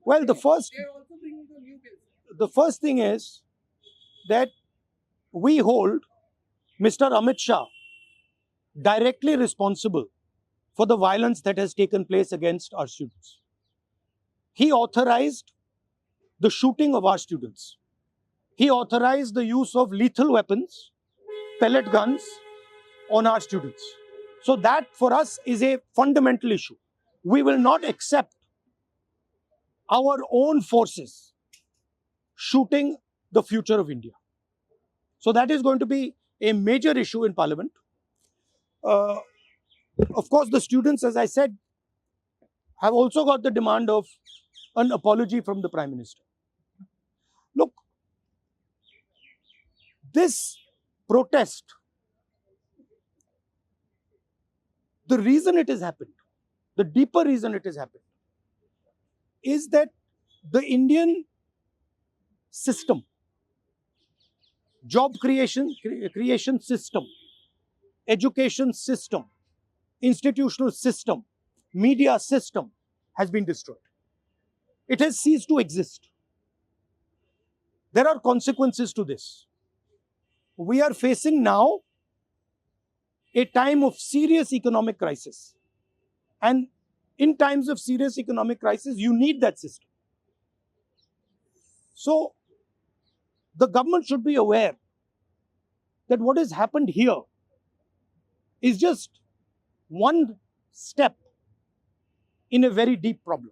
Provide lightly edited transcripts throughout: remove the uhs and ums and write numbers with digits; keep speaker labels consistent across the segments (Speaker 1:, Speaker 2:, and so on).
Speaker 1: Well, the first thing is that we hold Mr. Amit Shah directly responsible for the violence that has taken place against our students. He authorized the shooting of our students. He authorized the use of lethal weapons, pellet guns on our students. So that for us is a fundamental issue. We will not accept our own forces shooting the future of India. So that is going to be a major issue in Parliament. Of course, the students, as I said, have also got the demand of an apology from the Prime Minister. Look, this protest, the reason it has happened, the deeper reason it has happened, is that the Indian system, job creation system, education system, institutional system, media system has been destroyed. It has ceased to exist. There are consequences to this. We are facing now a time of serious economic crisis. And in times of serious economic crisis, you need that system. So, the government should be aware that what has happened here is just one step in a very deep problem.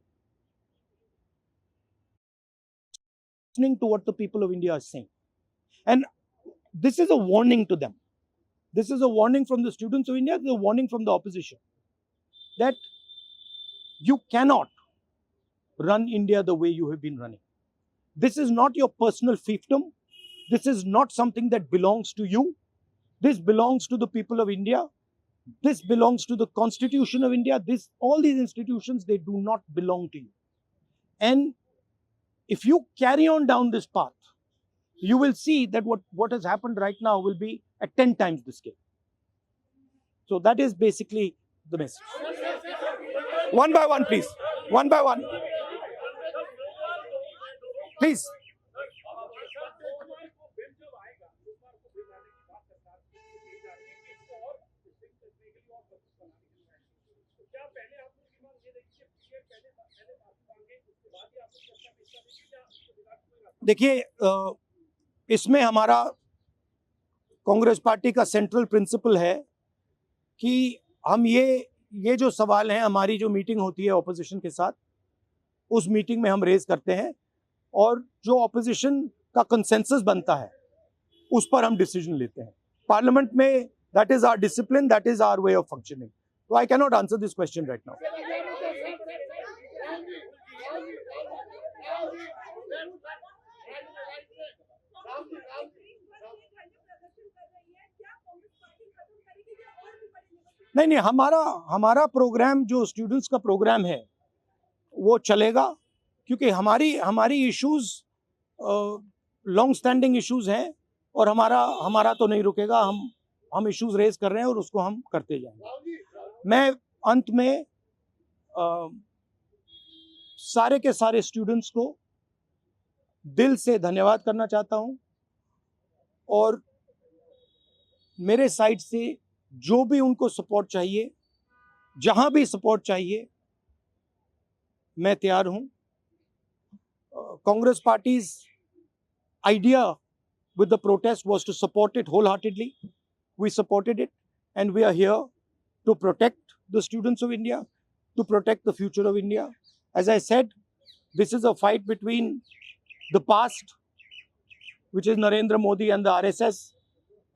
Speaker 1: Listening to what the people of India are saying. And this is a warning to them. This is a warning from the students of India, this is a warning from the opposition. That you cannot run India the way you have been running. This is not your personal fiefdom. This is not something that belongs to you. This belongs to the people of India. This belongs to the Constitution of India. All these institutions, they do not belong to you. And if you carry on down this path, you will see that what has happened right now will be at 10 times the scale. So that is basically the message. One by one, please. One by one. Please. देखिए, इसमें हमारा Congress party का central principal है कि हम ये जो सवाल हैं, हमारी जो मीटिंग होती है ऑपोजिशन के साथ, उस मीटिंग में हम रेज करते हैं और जो ऑपोजिशन का कंसेंसस बनता है उस पर हम डिसीजन लेते हैं. पार्लियामेंट में that is our discipline, that is our way of functioning. So I cannot answer this question right now. नहीं, हमारा प्रोग्राम जो स्टूडेंट्स का प्रोग्राम है वो चलेगा, क्योंकि हमारी इश्यूज लॉन्ग स्टैंडिंग इश्यूज हैं और हमारा तो नहीं रुकेगा. हम इश्यूज रेज कर रहे हैं और उसको हम करते जाएंगे. मैं अंत में सारे के सारे स्टूडेंट्स को दिल से धन्यवाद करना चाहता हूं और मेरे साइड से जो भी उनको सपोर्ट चाहिए, जहां भी सपोर्ट चाहिए, मैं तैयार हूं. Congress parties idea with the protest was to support it wholeheartedly. We supported it and we are here to protect the students of India, to protect the future of India. As I said, this is a fight between the past, which is Narendra Modi and the RSS,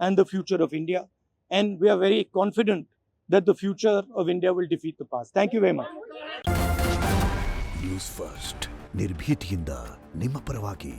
Speaker 1: and the future of India. And we are very confident that the future of India will defeat the past. Thank you very much.
Speaker 2: News First, ನಿರ್ಭೀತಿಯಿಂದ ನಿಮ್ಮ ಪರವಾಗಿ.